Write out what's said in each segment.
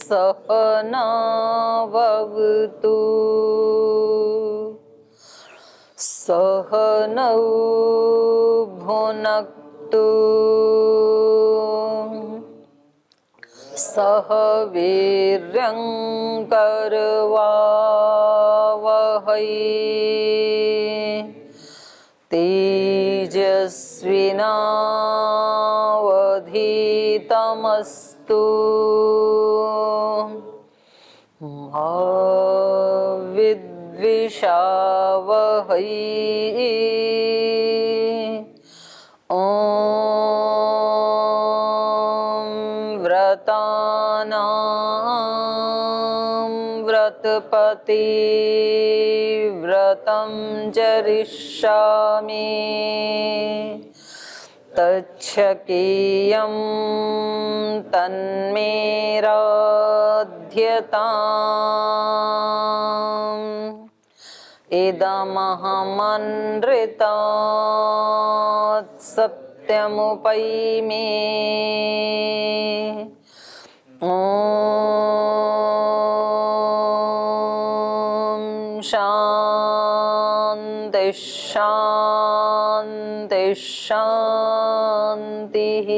सहनाववतु सहनौ भुनक्तु सह वीर्यङ्करवावहै तेजस्विनावधीतमस्तु मा विद्विषावहै। व्रतानां व्रतपति व्रतं चरिष्यामि तच्छकीयं तन्मे राध्यताम् इदमहमनृतात् सत्यमुपैमि ॐ शान्ति शान्ति शान्तिः।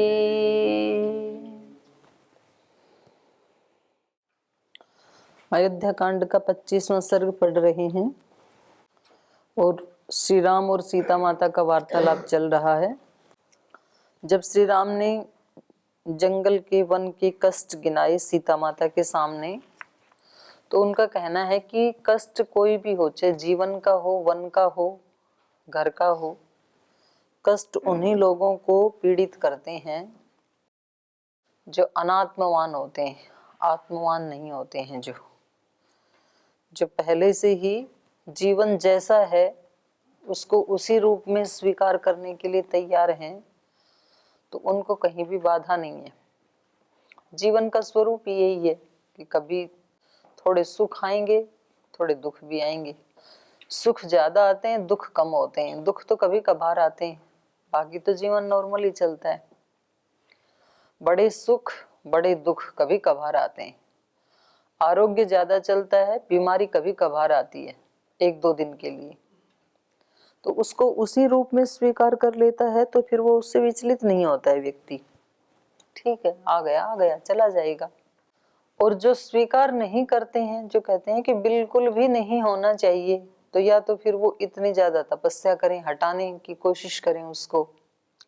अयोध्या कांड का 25वां सर्ग पढ़ रहे हैं और श्री राम और सीता माता का वार्तालाप चल रहा है। जब श्री राम ने जंगल के वन के कष्ट गिनाए सीता माता के सामने, तो उनका कहना है कि कष्ट कोई भी हो, चाहे जीवन का हो, वन का हो, घर का हो, कष्ट उन्हीं लोगों को पीड़ित करते हैं जो अनात्मवान होते हैं, आत्मवान नहीं होते हैं। जो पहले से ही जीवन जैसा है उसको उसी रूप में स्वीकार करने के लिए तैयार हैं, तो उनको कहीं भी बाधा नहीं है। जीवन का स्वरूप यही है कि कभी थोड़े सुख आएंगे, थोड़े दुख भी आएंगे। सुख ज्यादा आते हैं, दुख कम होते हैं। दुख तो कभी कभार आते हैं, बाकी तो जीवन नॉर्मली चलता है। बड़े सुख बड़े दुख कभी कभार आते हैं। आरोग्य ज्यादा चलता है, बीमारी कभी कभार आती है, 1-2 दिन के लिए, तो उसको उसी रूप में स्वीकार कर लेता है, तो फिर वो उससे विचलित नहीं होता है व्यक्ति। ठीक है, आ गया चला जाएगा। और जो स्वीकार नहीं करते हैं, जो कहते हैं कि बिल्कुल भी नहीं होना चाहिए, तो या तो फिर वो इतनी ज्यादा तपस्या करें, हटाने की कोशिश करें, उसको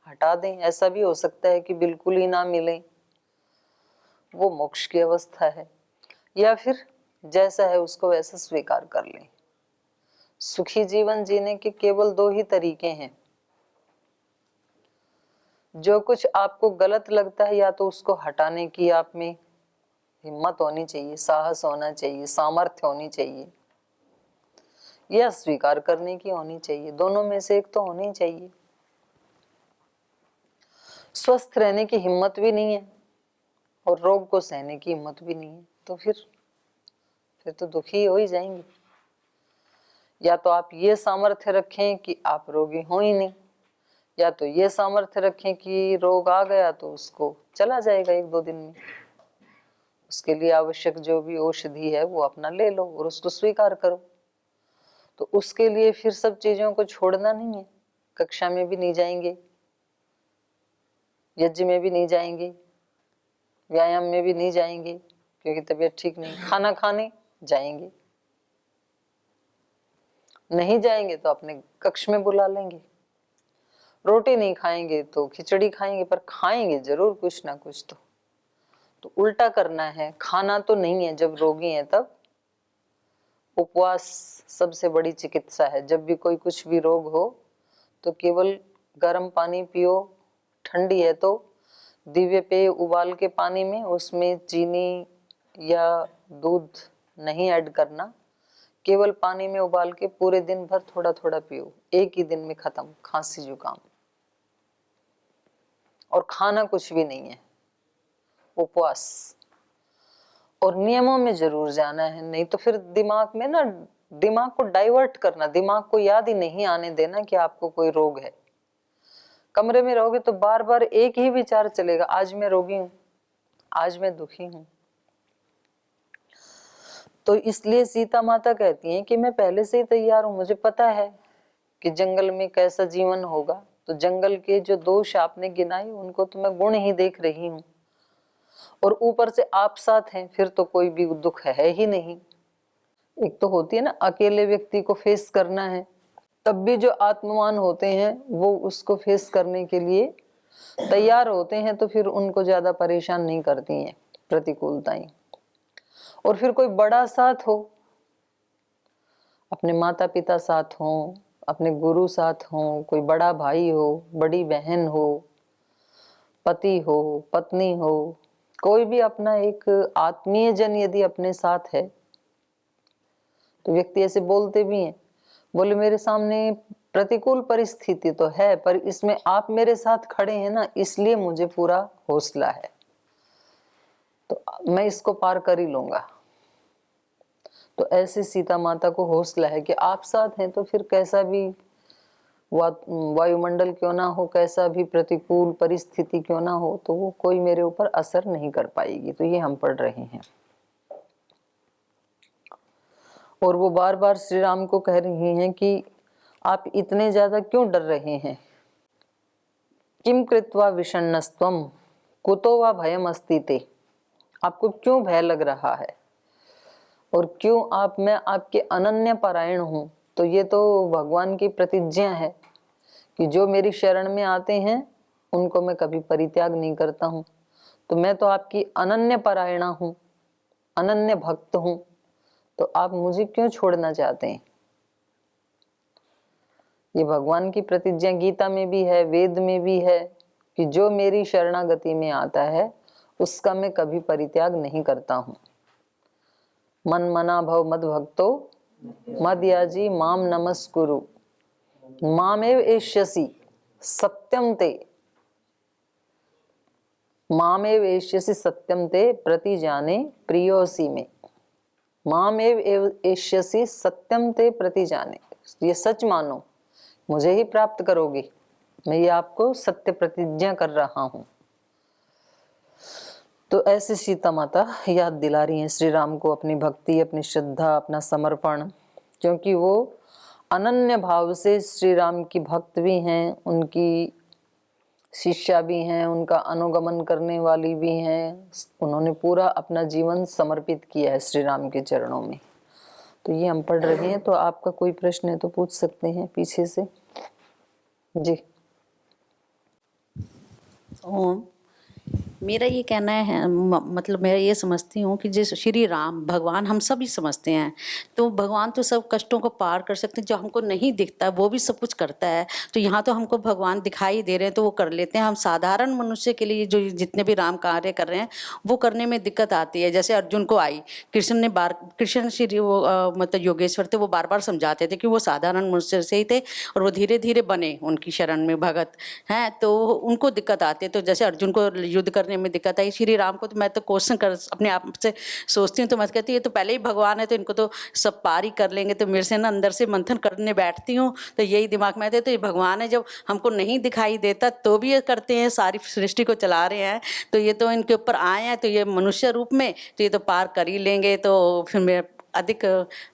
हटा दें। ऐसा भी हो सकता है कि बिल्कुल ही ना मिले, वो मोक्ष की अवस्था है। या फिर जैसा है उसको वैसा स्वीकार कर लें। सुखी जीवन जीने के केवल 2 ही तरीके हैं। जो कुछ आपको गलत लगता है, या तो उसको हटाने की आप में हिम्मत होनी चाहिए, साहस होना चाहिए, सामर्थ्य होनी चाहिए, या स्वीकार करने की होनी चाहिए। दोनों में से एक तो होनी चाहिए। स्वस्थ रहने की हिम्मत भी नहीं है और रोग को सहने की हिम्मत भी नहीं है, तो फिर तो दुखी हो ही जाएंगे। या तो आप ये सामर्थ्य रखें कि आप रोगी हो ही नहीं, या तो ये सामर्थ्य रखें कि रोग आ गया तो उसको चला जाएगा 1-2 दिन में। उसके लिए आवश्यक जो भी औषधि है वो अपना ले लो और उसको स्वीकार करो। तो उसके लिए फिर सब चीजों को छोड़ना नहीं है। कक्षा में भी नहीं जाएंगे, यज्ञ में भी नहीं जाएंगे, व्यायाम में भी नहीं जाएंगे क्योंकि तबीयत ठीक नहीं। खाना खाने जाएंगे, नहीं जाएंगे तो अपने कक्ष में बुला लेंगे। रोटी नहीं खाएंगे तो खिचड़ी खाएंगे, पर खाएंगे जरूर कुछ ना कुछ। तो उल्टा करना है। खाना तो नहीं है, जब रोगी है तब उपवास सबसे बड़ी चिकित्सा है। जब भी कोई कुछ भी रोग हो तो केवल गर्म पानी पियो, ठंडी है तो दिव्य पेय उबाल के पानी में, उसमें चीनी या दूध नहीं ऐड करना, केवल पानी में उबाल के पूरे दिन भर थोड़ा थोड़ा पियो, एक ही दिन में खत्म खांसी जुकाम। और खाना कुछ भी नहीं है, उपवास। और नियमों में जरूर जाना है, नहीं तो फिर दिमाग में ना, दिमाग को डाइवर्ट करना, दिमाग को याद ही नहीं आने देना कि आपको कोई रोग है। कमरे में रहोगे तो बार बार एक ही विचार चलेगा, आज मैं रोगी हूं, आज मैं दुखी हूं, तो इसलिए सीता माता कहती हैं कि मैं पहले से ही तैयार हूं, मुझे पता है कि जंगल में कैसा जीवन होगा। तो जंगल के जो दोष आपने गिनाए उनको तो मैं गुण ही देख रही हूँ, और ऊपर से आप साथ हैं, फिर तो कोई भी दुख है ही नहीं। एक तो होती है ना, अकेले व्यक्ति को फेस करना है, तब भी जो आत्मवान होते हैं वो उसको फेस करने के लिए तैयार होते हैं, तो फिर उनको ज्यादा परेशान नहीं करती हैं प्रतिकूलताएं। और फिर कोई बड़ा साथ हो, अपने माता पिता साथ हों, अपने गुरु साथ हों, कोई बड़ा भाई हो, बड़ी बहन हो, पति हो, पत्नी हो, कोई भी अपना एक आत्मीय जन यदि अपने साथ है, तो व्यक्ति ऐसे बोलते भी हैं, बोले मेरे सामने प्रतिकूल परिस्थिति तो है, पर इसमें आप मेरे साथ खड़े हैं ना, इसलिए मुझे पूरा हौसला है, तो मैं इसको पार कर ही लूंगा। तो ऐसे सीता माता को हौसला है कि आप साथ हैं, तो फिर कैसा भी वायुमंडल क्यों ना हो, कैसा भी प्रतिकूल परिस्थिति क्यों ना हो, तो वो कोई मेरे ऊपर असर नहीं कर पाएगी। तो ये हम पढ़ रहे हैं। और वो बार बार श्री राम को कह रही हैं कि आप इतने ज्यादा क्यों डर रहे हैं। किम कृत्वा विषण्णस्त्वम कुतो वा भयम अस्ति ते, आपको क्यों भय लग रहा है, और क्यों मैं आपके अनन्य परायण हूं। तो ये तो भगवान की प्रतिज्ञा है कि जो मेरी शरण में आते हैं उनको मैं कभी परित्याग नहीं करता हूं। तो मैं तो आपकी अनन्य परायणा हूं, अनन्य भक्त हूं, तो आप मुझे क्यों छोड़ना चाहते हैं। ये भगवान की प्रतिज्ञा गीता में भी है, वेद में भी है कि जो मेरी शरणागति में आता है उसका मैं कभी परित्याग नहीं करता हूं। मन मना भव मद भक्तो मद याजी माम नमस्कुरु मामेव एष्यसि सत्यम ते, मामेव एष्यसि सत्यम ते प्रति जाने प्रियोसी में। मामेव एष्यसि सत्यम ते प्रति जाने, ये सच मानो, मुझे ही प्राप्त करोगे, मैं ये आपको सत्य प्रतिज्ञा कर रहा हूं। तो ऐसे सीता माता याद दिला रही हैं श्री राम को अपनी भक्ति, अपनी श्रद्धा, अपना समर्पण, क्योंकि वो अनन्य भाव से श्री राम की भक्त भी हैं, उनकी शिष्या भी हैं, उनका अनुगमन करने वाली भी हैं। उन्होंने पूरा अपना जीवन समर्पित किया है श्री राम के चरणों में। तो ये हम पढ़ रहे हैं। तो आपका कोई प्रश्न है तो पूछ सकते हैं पीछे से जी। ओम, मेरा ये कहना है, मतलब मैं ये समझती हूँ कि जिस श्री राम भगवान हम सभी समझते हैं, तो भगवान तो सब कष्टों को पार कर सकते हैं, जो हमको नहीं दिखता वो भी सब कुछ करता है। तो यहाँ तो हमको भगवान दिखाई दे रहे हैं तो वो कर लेते हैं। हम साधारण मनुष्य के लिए जो जितने भी राम कार्य कर रहे हैं वो करने में दिक्कत आती है। जैसे अर्जुन को आई, कृष्ण श्री वो मतलब योगेश्वर थे, वो बार बार समझाते थे कि वो साधारण मनुष्य से ही थे और वो धीरे धीरे बने उनकी शरण में भगत हैं, तो उनको दिक्कत आती है। तो जैसे अर्जुन को युद्ध करने में दिक्कत आई, श्री राम को तो मैं तो क्वेश्चन कर अपने आप से सोचती हूँ, तो मैं कहती हूँ ये तो पहले ही भगवान है, तो इनको तो सब पार ही कर लेंगे। तो मेरे से ना अंदर से मंथन करने बैठती हूँ तो यही दिमाग में आते, तो ये भगवान है, जब हमको नहीं दिखाई देता तो भी ये करते हैं, सारी सृष्टि को चला रहे हैं, तो ये तो इनके ऊपर आए हैं, तो ये मनुष्य रूप में तो ये तो पार कर ही लेंगे। तो फिर मैं अधिक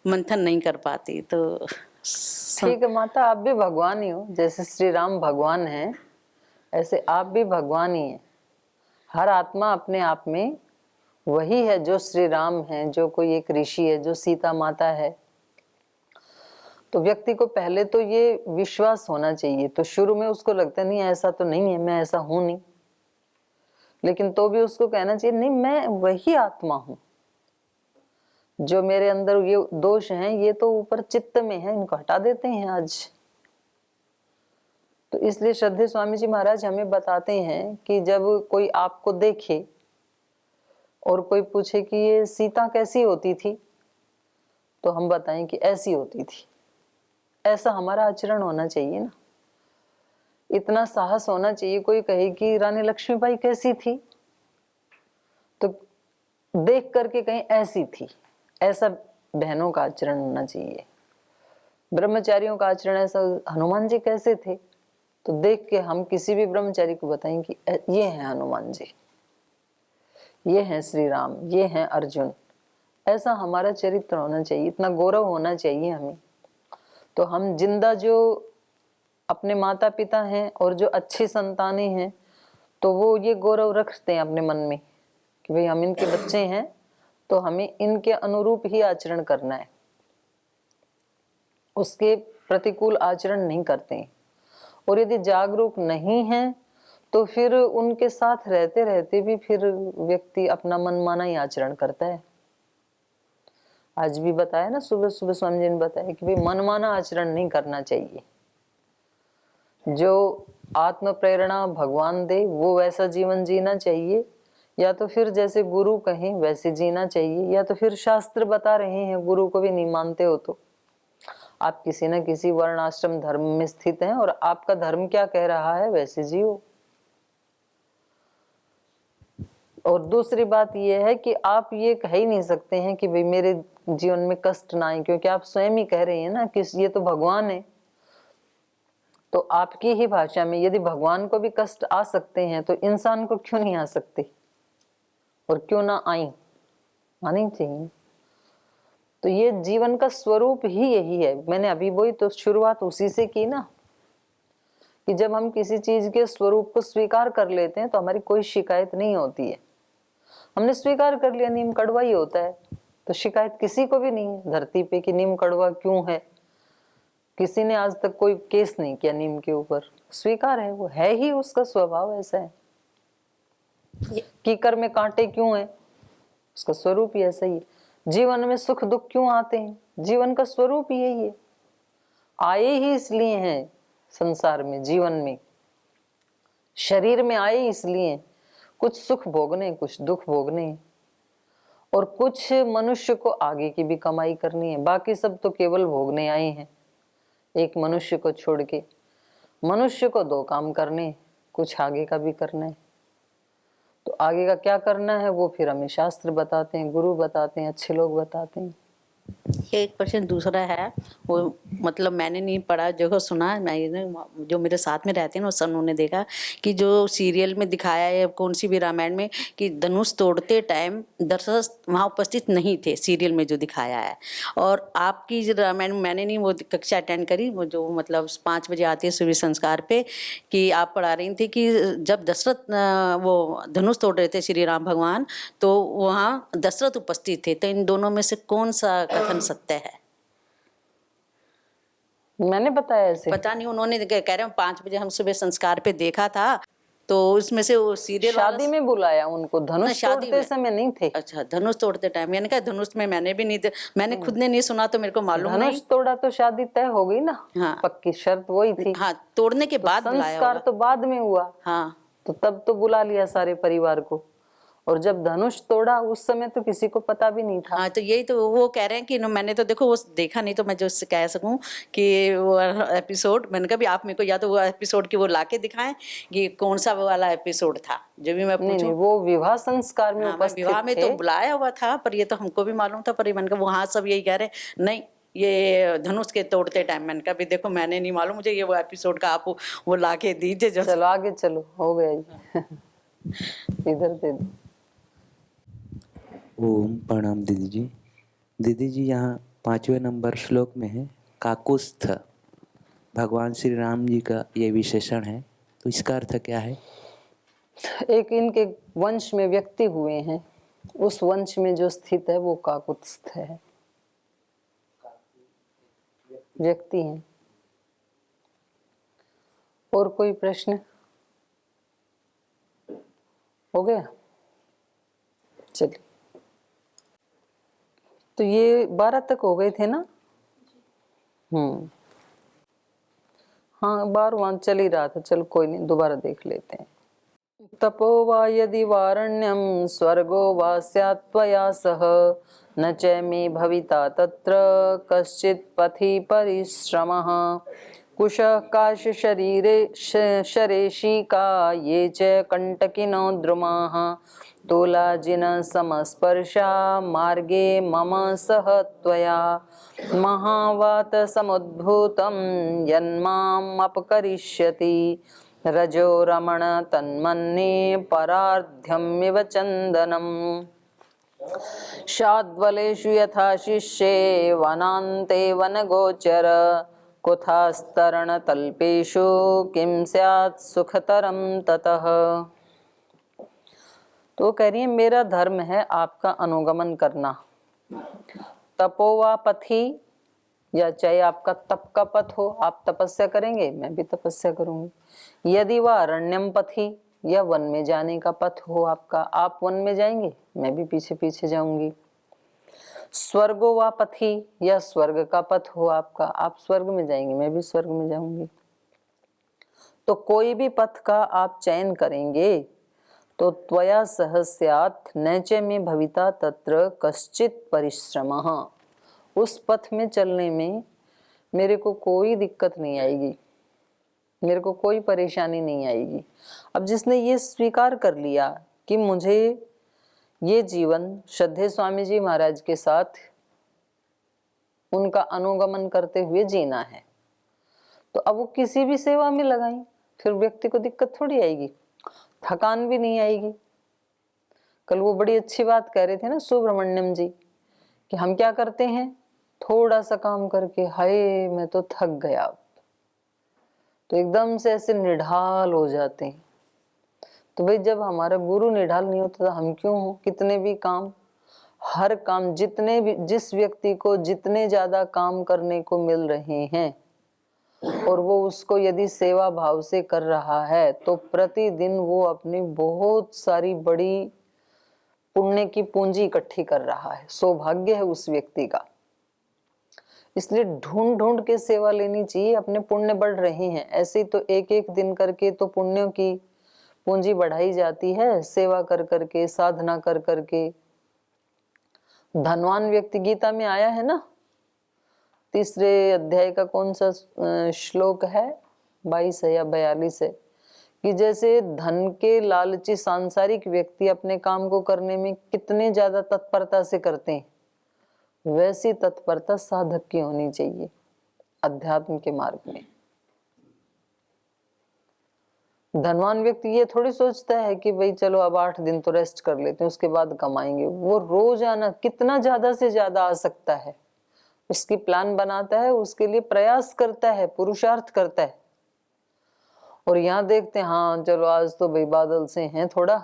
मंथन नहीं कर पाती। तो ठीक है माता, आप भी भगवान ही हो, जैसे श्री राम भगवान हैं ऐसे आप भी भगवान ही हैं। हर आत्मा अपने आप में वही है जो श्री राम है, जो कोई एक ऋषि है, जो सीता माता है। तो व्यक्ति को पहले तो ये विश्वास होना चाहिए। तो शुरू में उसको लगता नहीं ऐसा तो नहीं है, मैं ऐसा हूं नहीं, लेकिन तो भी उसको कहना चाहिए नहीं, मैं वही आत्मा हूं, जो मेरे अंदर ये दोष हैं ये तो ऊपर चित्त में है, इनको हटा देते हैं आज। तो इसलिए श्रद्धेय स्वामी जी महाराज हमें बताते हैं कि जब कोई आपको देखे और कोई पूछे कि ये सीता कैसी होती थी, तो हम बताएं कि ऐसी होती थी। ऐसा हमारा आचरण होना चाहिए ना, इतना साहस होना चाहिए। कोई कहे कि रानी लक्ष्मीबाई कैसी थी, तो देख करके कहीं ऐसी थी, ऐसा बहनों का आचरण होना चाहिए। ब्रह्मचारियों का आचरण ऐसा, हनुमान जी कैसे थे, तो देख के हम किसी भी ब्रह्मचारी को बताएं कि ये हैं हनुमान जी, ये हैं श्री राम, ये हैं अर्जुन। ऐसा हमारा चरित्र होना चाहिए, इतना गौरव होना चाहिए हमें। तो हम जिंदा जो अपने माता पिता हैं और जो अच्छी संतानें हैं, तो वो ये गौरव रखते हैं अपने मन में कि भाई हम इनके बच्चे हैं, तो हमें इनके अनुरूप ही आचरण करना है, उसके प्रतिकूल आचरण नहीं करते हैं। और यदि जागरूक नहीं है तो फिर उनके साथ रहते रहते भी फिर व्यक्ति अपना मनमाना ही आचरण करता है। आज भी बताया ना, सुबह सुबह स्वामी जी ने बताया कि भाई मनमाना आचरण नहीं करना चाहिए। जो आत्म प्रेरणा भगवान दे वो वैसा जीवन जीना चाहिए, या तो फिर जैसे गुरु कहें वैसे जीना चाहिए, या तो फिर शास्त्र बता रहे हैं, गुरु को भी नहीं मानते हो तो आप किसी न किसी वर्ण आश्रम धर्म में स्थित हैं और आपका धर्म क्या कह रहा है वैसे जियो। और दूसरी बात यह है कि आप ये कह ही नहीं सकते हैं कि भाई मेरे जीवन में कष्ट ना आए, क्योंकि आप स्वयं ही कह रहे हैं ना कि ये तो भगवान है। तो आपकी ही भाषा में यदि भगवान को भी कष्ट आ सकते हैं तो इंसान को क्यों नहीं आ सकते, और क्यों ना आनी चाहिए। तो ये जीवन का स्वरूप ही यही है। मैंने अभी वही तो शुरुआत उसी से की ना, कि जब हम किसी चीज के स्वरूप को स्वीकार कर लेते हैं तो हमारी कोई शिकायत नहीं होती है। हमने स्वीकार कर लिया नीम कड़वा ही होता है, तो शिकायत किसी को भी नहीं है धरती पे कि नीम कड़वा क्यों है। किसी ने आज तक कोई केस नहीं किया नीम के ऊपर, स्वीकार है, वो है ही, उसका स्वभाव ऐसा है। कीकर में कांटे क्यों है, उसका स्वरूप ही ऐसा ही है। जीवन में सुख दुख क्यों आते हैं, जीवन का स्वरूप ही यही है। आए ही इसलिए हैं संसार में, जीवन में, शरीर में आए इसलिए, कुछ सुख भोगने कुछ दुख भोगने, और कुछ मनुष्य को आगे की भी कमाई करनी है। बाकी सब तो केवल भोगने आए हैं। एक मनुष्य को छोड़ के मनुष्य को दो काम करने, कुछ आगे का भी करना है। तो आगे का क्या करना है वो फिर हमें शास्त्र बताते हैं, गुरु बताते हैं, अच्छे लोग बताते हैं। ये एक क्वेश्चन दूसरा है, वो मतलब मैंने नहीं पढ़ा, जो सुना, मैं जो मेरे साथ में रहते हैं ना सब उन्होंने देखा कि जो सीरियल में दिखाया है कौन सी भी रामायण में कि धनुष तोड़ते टाइम दर्शक वहाँ उपस्थित नहीं थे, सीरियल में जो दिखाया है। और आपकी जो रामायण मैंने नहीं वो कक्षा अटेंड करी, वो जो मतलब 5 बजे आती है सूर्य संस्कार पे, कि आप पढ़ा रही थी कि जब दशरथ वो धनुष तोड़ रहे थे श्री राम भगवान, तो वहाँ दशरथ उपस्थित थे। तो इन दोनों में से कौन सा कथन सत्य है? मैंने बताया ऐसे, पता नहीं, उन्होंने कह रहे हैं 5 बजे हम सुबह संस्कार पे देखा था, तो उसमें से वो सीरियल शादी में बुलाया उनको, धनुष तोड़ते समय नहीं थे। अच्छा, धनुष तोड़ते टाइम, मैंने कहा धनुष में मैंने भी नहीं, मैंने खुद ने नहीं सुना तो मेरे को मालूम नहीं। धनुष तोड़ा तो शादी तय हो गई ना। हाँ, पक्की शर्त वही थी। हाँ, तोड़ने के तो बाद बुलाया संस्कार होगा। तो बाद में हुआ। हाँ, तो तब तो बुला लिया सारे परिवार को, और जब धनुष तोड़ा उस समय तो किसी को पता भी नहीं था। हाँ, तो यही तो वो कह रहे हैं कि मैंने तो देखो वो देखा नहीं, तो मैं जो कह सकूं कि वो एपिसोड, मैंने कहा भी आप मेरे को या तो वो एपिसोड की वो लाके दिखाएं कि कौन सा वो वाला एपिसोड था, जो भी मैं पूछूं। नहीं, वो विवाह संस्कार में उपस्थित विवाह में थे। तो बुलाया हुआ था, पर ये तो हमको भी मालूम था, पर ये मैंने कहा वहाँ सब यही कह रहे नहीं ये धनुष के तोड़ते टाइम। मैंने कहा भी देखो मैंने नहीं मालूम, मुझे ये वो एपिसोड का आप वो लाके दीजिए जो। चलो आगे चलो, हो गया जी। इधर दे दो। ओम प्रणाम दीदी जी। दीदी जी यहाँ 5वें नंबर श्लोक में है काकुस्थ, भगवान श्री राम जी का ये विशेषण है, तो इसका अर्थ क्या है? एक इनके वंश में व्यक्ति हुए हैं, उस वंश में जो स्थित है वो काकुत्स्थ है, व्यक्ति हैं। और कोई प्रश्न? हो गया, चलिए। तो ये 12 तक हो गए थे ना? हाँ, 12वां चल ही रहा था, चलो कोई नहीं, दोबारा देख लेते हैं। तपो वा यदि वारण्यम स्वर्गो वा स्यात् त्वया सह, न च मे भविता तत्र कश्चित् पथि परिश्रमः। कुशः काश शरीरे शरेशिका ये च कंटकिनो द्रुमाः, तोलाजिन समस्पर्शा मार्गे मम सह त्वया। महावात समुद्भूतं यन्माम् अपकरिष्यति, रजो रमण तन्मन्ये परार्ध्यमिव चंदनम। शाद्वलेषु यथा शिष्ये वनान्ते वनगोचर कुथास्तरणतल्पेषु किं स्यात् सुखतरं ततः। तो कह रही है मेरा धर्म है आपका अनुगमन करना। तपोवा पथी, या चाहे आपका तप का पथ हो, आप तपस्या करेंगे मैं भी तपस्या करूंगी। यदि वह अरण्यम पथी, या वन में जाने का पथ हो आपका, आप वन में जाएंगे मैं भी पीछे पीछे जाऊंगी। स्वर्गो वा पथी, या स्वर्ग का पथ हो आपका, आप स्वर्ग में जाएंगे मैं भी स्वर्ग में जाऊंगी। तो कोई भी पथ का आप चयन करेंगे तो त्वया सह स्यात् नैचे में भविता तत्र कश्चित परिश्रमः। उस पथ में चलने में मेरे को कोई दिक्कत नहीं आएगी, मेरे को कोई परेशानी नहीं आएगी। अब जिसने ये स्वीकार कर लिया कि मुझे ये जीवन श्रद्धेय स्वामी जी महाराज के साथ उनका अनुगमन करते हुए जीना है, तो अब वो किसी भी सेवा में लगाई, फिर व्यक्ति को दिक्कत थोड़ी आएगी, थकान भी नहीं आएगी। कल वो बड़ी अच्छी बात कह रहे थे ना सुब्रमण्यम जी, कि हम क्या करते हैं, थोड़ा सा काम करके हाय मैं तो थक गया, तो एकदम से ऐसे निढाल हो जाते हैं। तो भाई जब हमारा गुरु निढाल नहीं होता तो हम क्यों हो। कितने भी काम, हर काम, जितने भी, जिस व्यक्ति को जितने ज्यादा काम करने को मिल रहे हैं और वो उसको यदि सेवा भाव से कर रहा है तो प्रतिदिन वो अपनी बहुत सारी बड़ी पुण्य की पूंजी इकट्ठी कर रहा है। सौभाग्य है उस व्यक्ति का। इसलिए ढूंढ ढूंढ के सेवा लेनी चाहिए। अपने पुण्य बढ़ रहे हैं ऐसे ही तो एक एक दिन करके तो पुण्यों की पूंजी बढ़ाई जाती है, सेवा कर करके, साधना कर करके। धनवान व्यक्ति, गीता में आया है ना, 3 अध्याय का कौन सा श्लोक है, 22 है या 42 है, कि जैसे धन के लालची सांसारिक व्यक्ति अपने काम को करने में कितने ज्यादा तत्परता से करते हैं, वैसी तत्परता साधक की होनी चाहिए अध्यात्म के मार्ग में। धनवान व्यक्ति ये थोड़ी सोचता है कि भाई चलो अब 8 दिन तो रेस्ट कर लेते हैं उसके बाद कमाएंगे। वो रोजाना कितना ज्यादा से ज्यादा आ सकता है उसकी प्लान बनाता है, उसके लिए प्रयास करता है, पुरुषार्थ करता है। और यहाँ देखते हैं हाँ चलो आज तो भाई बादल से हैं थोड़ा,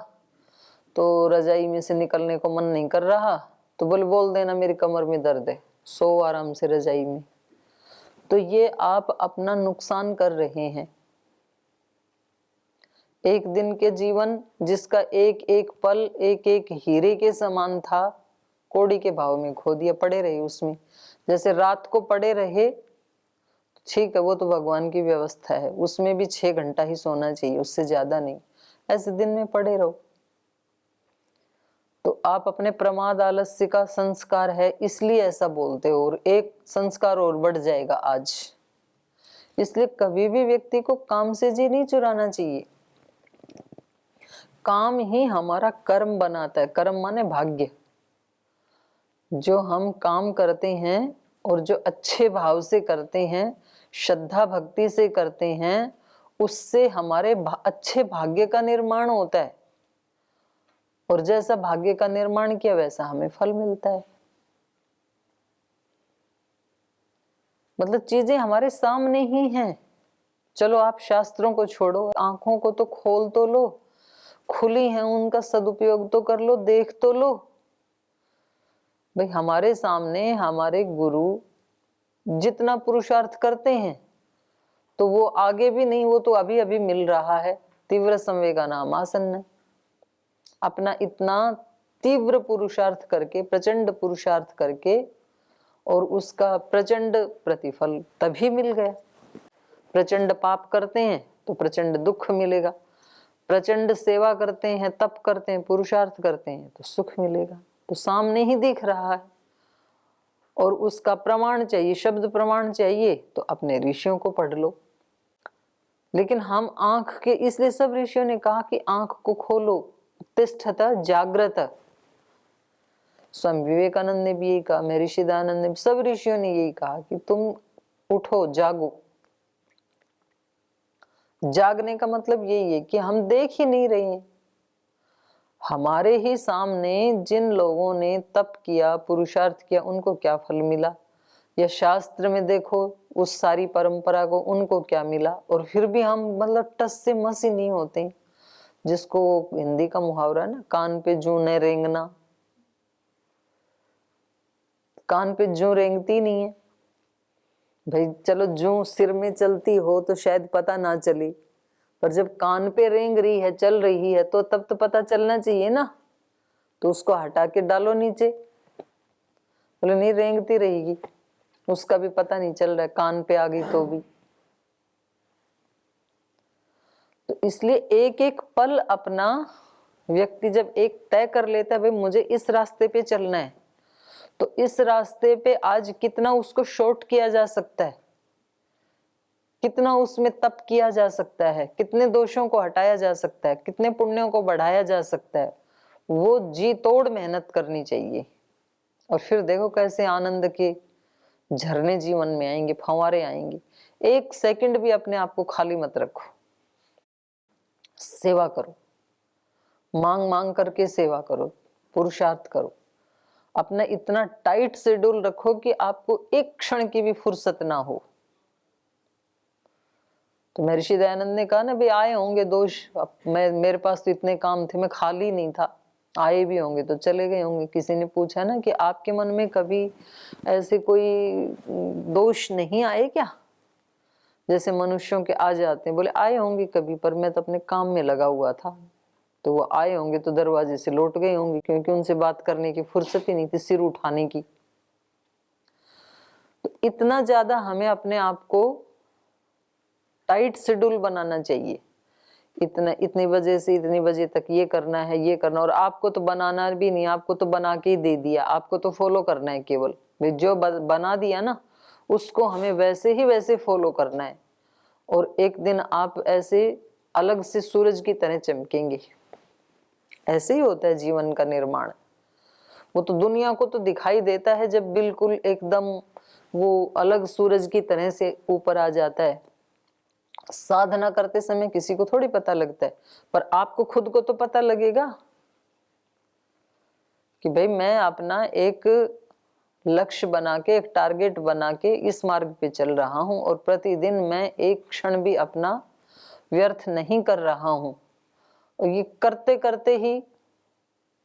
तो रजाई में से निकलने को मन नहीं कर रहा, तो बोल देना मेरी कमर में दर्द है, सो आराम से रजाई में। तो ये आप अपना नुकसान कर रहे हैं। एक दिन के जीवन जिसका एक एक पल एक एक हीरे के समान था, कौड़ी के भाव में खो दिया, पड़े रहे उसमें। जैसे रात को पड़े रहे ठीक है, वो तो भगवान की व्यवस्था है, उसमें भी 6 घंटा ही सोना चाहिए, उससे ज्यादा नहीं। ऐसे दिन में पड़े रहो तो आप अपने प्रमाद आलस्य का संस्कार है इसलिए ऐसा बोलते हो, और एक संस्कार और बढ़ जाएगा आज। इसलिए कभी भी व्यक्ति को काम से जी नहीं चुराना चाहिए। काम ही हमारा कर्म बनाता है। कर्म माने भाग्य। जो हम काम करते हैं और जो अच्छे भाव से करते हैं, श्रद्धा भक्ति से करते हैं, उससे हमारे अच्छे भाग्य का निर्माण होता है। और जैसा भाग्य का निर्माण किया वैसा हमें फल मिलता है। मतलब चीजें हमारे सामने ही हैं। चलो आप शास्त्रों को छोड़ो, आंखों को तो खोल तो लो, खुली हैं उनका सदुपयोग तो कर लो, देख तो लो। भाई हमारे सामने हमारे गुरु जितना पुरुषार्थ करते हैं तो वो आगे भी नहीं, वो तो अभी अभी मिल रहा है। तीव्र संवेगा नाम आसन्न। अपना इतना तीव्र पुरुषार्थ करके, प्रचंड पुरुषार्थ करके, और उसका प्रचंड प्रतिफल तभी मिल गया। प्रचंड पाप करते हैं तो प्रचंड दुख मिलेगा, प्रचंड सेवा करते हैं, तप करते हैं, पुरुषार्थ करते हैं तो सुख मिलेगा। तो सामने ही दिख रहा है और उसका प्रमाण चाहिए, शब्द प्रमाण चाहिए तो अपने ऋषियों को पढ़ लो। लेकिन हम आंख के, इसलिए सब ऋषियों ने कहा कि आंख को खोलो, तिष्ठत जागृत। स्वामी विवेकानंद ने भी यही कहा, महर्षि दयानंद ने, सब ऋषियों ने यही कहा कि तुम उठो, जागो। जागने का मतलब यही है कि हम देख ही नहीं रहे हैं, हमारे ही सामने जिन लोगों ने तप किया, पुरुषार्थ किया, उनको क्या फल मिला, या शास्त्र में देखो उस सारी परंपरा को उनको क्या मिला, और फिर भी हम मतलब टस से मस ही नहीं होते। जिसको हिंदी का मुहावरा है ना, कान पे जूं न रेंगना, कान पे जूं रेंगती नहीं है भाई। चलो जूं सिर में चलती हो तो शायद पता ना चले, पर जब कान पे रेंग रही है, चल रही है, तो तब तो पता चलना चाहिए ना। तो उसको हटा के डालो नीचे, बोले नहीं रेंगती रहेगी, उसका भी पता नहीं चल रहा है, कान पे आ गई तो भी। तो इसलिए एक एक पल अपना व्यक्ति जब एक तय कर लेता है, भाई मुझे इस रास्ते पे चलना है, तो इस रास्ते पे आज कितना उसको शॉर्ट किया जा सकता है, कितना उसमें तप किया जा सकता है, कितने दोषों को हटाया जा सकता है, कितने पुण्यों को बढ़ाया जा सकता है, वो जी तोड़ मेहनत करनी चाहिए। और फिर देखो कैसे आनंद के झरने जीवन में आएंगे, फंवारे आएंगे। एक सेकंड भी अपने आप को खाली मत रखो, सेवा करो, मांग मांग करके सेवा करो, पुरुषार्थ करो। अपना इतना टाइट शेड्यूल रखो कि आपको एक क्षण की भी फुर्सत ना हो। तो महर्षि दयानंद ने कहा ना, भाई आए होंगे दोष, अब मेरे पास तो इतने काम थे, मैं खाली नहीं था, आए भी होंगे तो चले गए होंगे। किसी ने पूछा ना कि आपके मन में कभी ऐसे कोई दोष नहीं आए क्या, जैसे मनुष्यों के आ जाते हैं। बोले आए होंगे कभी, पर मैं तो अपने काम में लगा हुआ था। तो वो आए होंगे तो दरवाजे से लौट गए होंगे, क्योंकि उनसे बात करने की फुर्सत ही नहीं थी, सिर उठाने की। तो इतना ज्यादा हमें अपने आप को टाइट शेड्यूल बनाना चाहिए। इतनी बजे से इतनी बजे तक ये करना है, ये करना। और आपको तो बनाना भी नहीं, आपको तो बना के ही दे दिया, आपको तो फॉलो करना है केवल। जो बना दिया ना, उसको हमें वैसे ही वैसे फॉलो करना है। और एक दिन आप ऐसे अलग से सूरज की तरह चमकेंगे। ऐसे ही होता है जीवन का निर्माण। वो तो दुनिया को तो दिखाई देता है जब बिल्कुल एकदम वो अलग सूरज की तरह से ऊपर आ जाता है। साधना करते समय किसी को थोड़ी पता लगता है, पर आपको खुद को तो पता लगेगा कि भाई मैं अपना एक लक्ष्य बना के, एक टारगेट बना के इस मार्ग पे चल रहा हूं, और प्रतिदिन मैं एक क्षण भी अपना व्यर्थ नहीं कर रहा हूं। और ये करते करते ही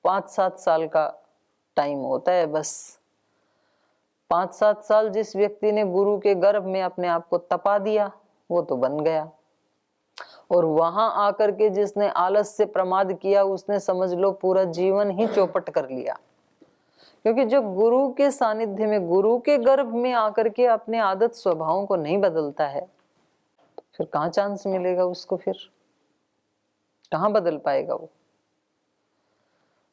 5-7 साल का टाइम होता है बस। 5-7 साल जिस व्यक्ति ने गुरु के गर्भ में अपने आप को तपा दिया, वो तो बन गया। और वहां आकर के जिसने आलस से प्रमाद किया, उसने समझ लो पूरा जीवन ही चौपट कर लिया। क्योंकि जो गुरु के सानिध्य में, गुरु के गर्भ में आकर के अपने आदत स्वभावों को नहीं बदलता है, तो फिर कहां चांस मिलेगा उसको, फिर कहां बदल पाएगा वो।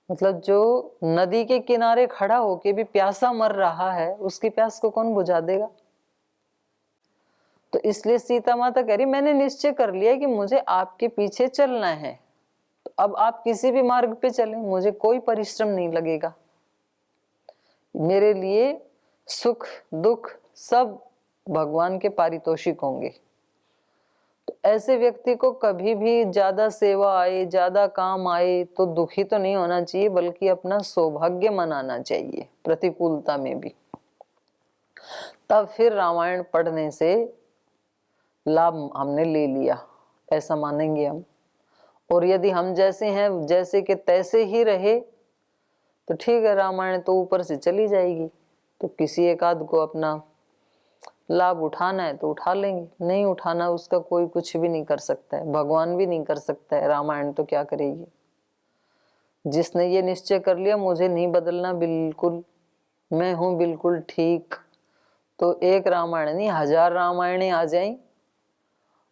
मतलब जो नदी के किनारे खड़ा होके भी प्यासा मर रहा है, उसकी प्यास को कौन बुझा देगा। तो इसलिए सीता माता कह रही, मैंने निश्चय कर लिया कि मुझे आपके पीछे चलना है, तो अब आप किसी भी मार्ग पे चलें, मुझे कोई परिश्रम नहीं लगेगा। मेरे लिए सुख दुख सब भगवान के पारितोषिक होंगे। तो ऐसे व्यक्ति को कभी भी ज्यादा सेवा आए, ज्यादा काम आए तो दुखी तो नहीं होना चाहिए, बल्कि अपना सौभाग्य मनाना चाहिए प्रतिकूलता में भी। तब फिर रामायण पढ़ने से लाभ हमने ले लिया, ऐसा मानेंगे हम। और यदि हम जैसे हैं, जैसे के तैसे ही रहे, तो ठीक है, रामायण तो ऊपर से चली जाएगी। तो किसी एक आध को अपना लाभ उठाना है तो उठा लेंगे, नहीं उठाना उसका कोई कुछ भी नहीं कर सकता है, भगवान भी नहीं कर सकता है, रामायण तो क्या करेगी। जिसने ये निश्चय कर लिया मुझे नहीं बदलना बिल्कुल, मैं हूं बिल्कुल ठीक, तो एक रामायण नहीं 1000 रामायणें आ जाएं,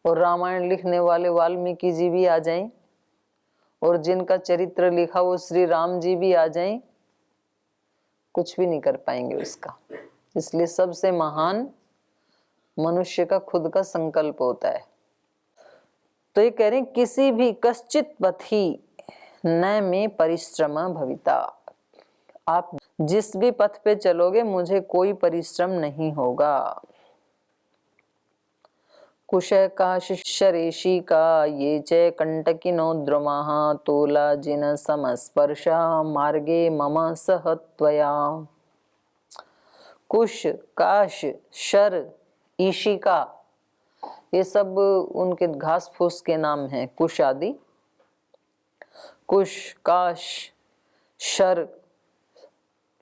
और रामायण लिखने वाले वाल्मीकि जी भी आ जाएं, और जिनका चरित्र लिखा वो श्री राम जी भी आ जाएं, कुछ भी नहीं कर पाएंगे उसका। इसलिए सबसे महान मनुष्य का खुद का संकल्प होता है। तो ये कह रहे हैं, किसी भी कश्चित पथि न में परिश्रम भविता। आप जिस भी पथ पे चलोगे, मुझे कोई परिश्रम नहीं होगा। कुशः काशरेशी का ये च कंटकिनो द्रुमाः तूलाजिन समस्पर्शा मार्गे मम सह त्वया। कुश, काश, शर, ईशिका, ये सब उनके घास फूस के नाम हैं। कुश आदि, कुश, काश, शर,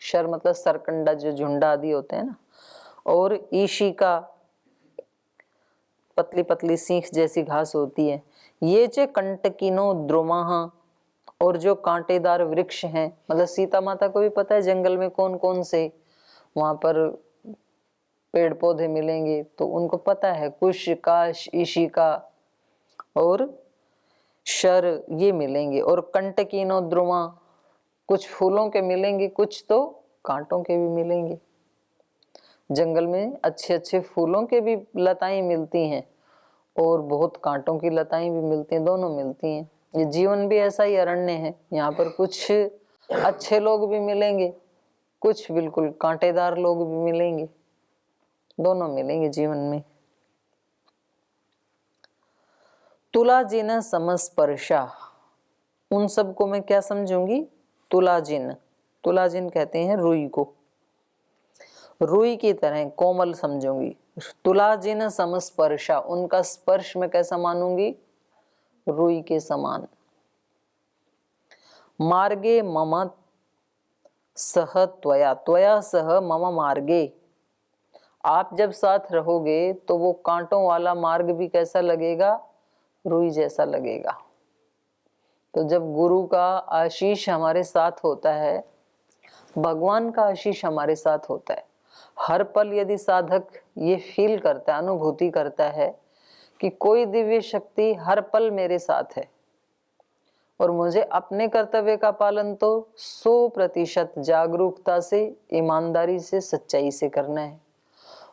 शर मतलब सरकंडा जो झुंडा आदि होते हैं ना, और ईशिका पतली पतली सीख जैसी घास होती है। ये चे कंटकिनो द्रुमाः, और जो कांटेदार वृक्ष हैं, मतलब सीता माता को भी पता है जंगल में कौन कौन से वहां पर पेड़ पौधे मिलेंगे, तो उनको पता है कुश, काश, ईशिका और शर ये मिलेंगे। और कंटकिनो द्रुमा, कुछ फूलों के मिलेंगे, कुछ तो कांटों के भी मिलेंगे। जंगल में अच्छे अच्छे फूलों के भी लताएं मिलती हैं और बहुत कांटों की लताएं भी मिलती हैं, दोनों मिलती हैं। ये जीवन भी ऐसा ही अरण्य है। यहाँ पर कुछ अच्छे लोग भी मिलेंगे, कुछ बिल्कुल कांटेदार लोग भी मिलेंगे, दोनों मिलेंगे जीवन में। तुलाजिन समस्पर्शा, उन सबको मैं क्या समझूंगी? तुलाजिन, तुलाजिन कहते हैं रुई को, रुई की तरह कोमल समझूंगी। तुलाजिन समस्पर्शा, उनका स्पर्श मैं कैसा मानूंगी? रुई के समान। मार्गे मम सह त्वया, त्वया सह मम मार्गे, आप जब साथ रहोगे तो वो कांटों वाला मार्ग भी कैसा लगेगा? रुई जैसा लगेगा। तो जब गुरु का आशीष हमारे साथ होता है, भगवान का आशीष हमारे साथ होता है, हर पल यदि साधक ये फील करता है, अनुभूति करता है कि कोई दिव्य शक्ति हर पल मेरे साथ है और मुझे अपने कर्तव्य का पालन तो 100% जागरूकता से, ईमानदारी से, सच्चाई से करना है,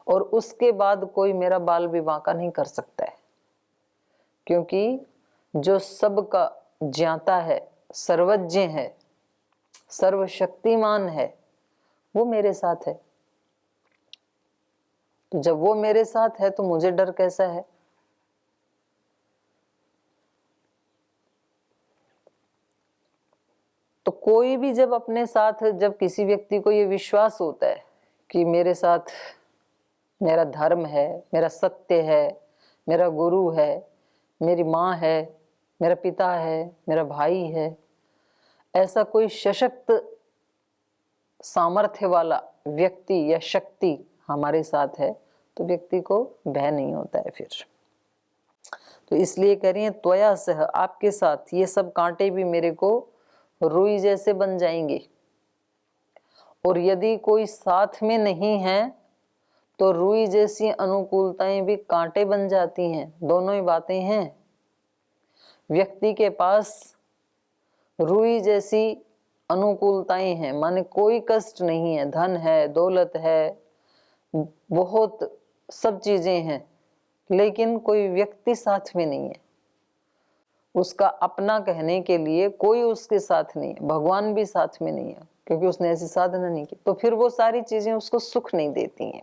और उसके बाद कोई मेरा बाल भी बांका नहीं कर सकता है, क्योंकि जो सबका ज्ञाता है, सर्वज्ञ है, सर्वशक्तिमान है, वो मेरे साथ है। तो जब वो मेरे साथ है तो मुझे डर कैसा है? तो कोई भी जब अपने साथ, जब किसी व्यक्ति को ये विश्वास होता है कि मेरे साथ मेरा धर्म है, मेरा सत्य है, मेरा गुरु है, मेरी माँ है, मेरा पिता है, मेरा भाई है, ऐसा कोई सशक्त सामर्थ्य वाला व्यक्ति या शक्ति हमारे साथ है, तो व्यक्ति को भय नहीं होता है फिर। तो इसलिए कह रही है त्वया सह, आपके साथ ये सब कांटे भी मेरे को रुई जैसे बन जाएंगे। और यदि कोई साथ में नहीं है तो रुई जैसी अनुकूलताएं भी कांटे बन जाती हैं। दोनों ही बातें हैं। व्यक्ति के पास रुई जैसी अनुकूलताएं हैं, माने कोई कष्ट नहीं है, धन है, दौलत है, बहुत सब चीजें हैं, लेकिन कोई व्यक्ति साथ में नहीं है, उसका अपना कहने के लिए कोई उसके साथ नहीं है, भगवान भी साथ में नहीं है, क्योंकि उसने ऐसी साधना नहीं की। तो फिर वो सारी चीजें उसको सुख नहीं देती हैं।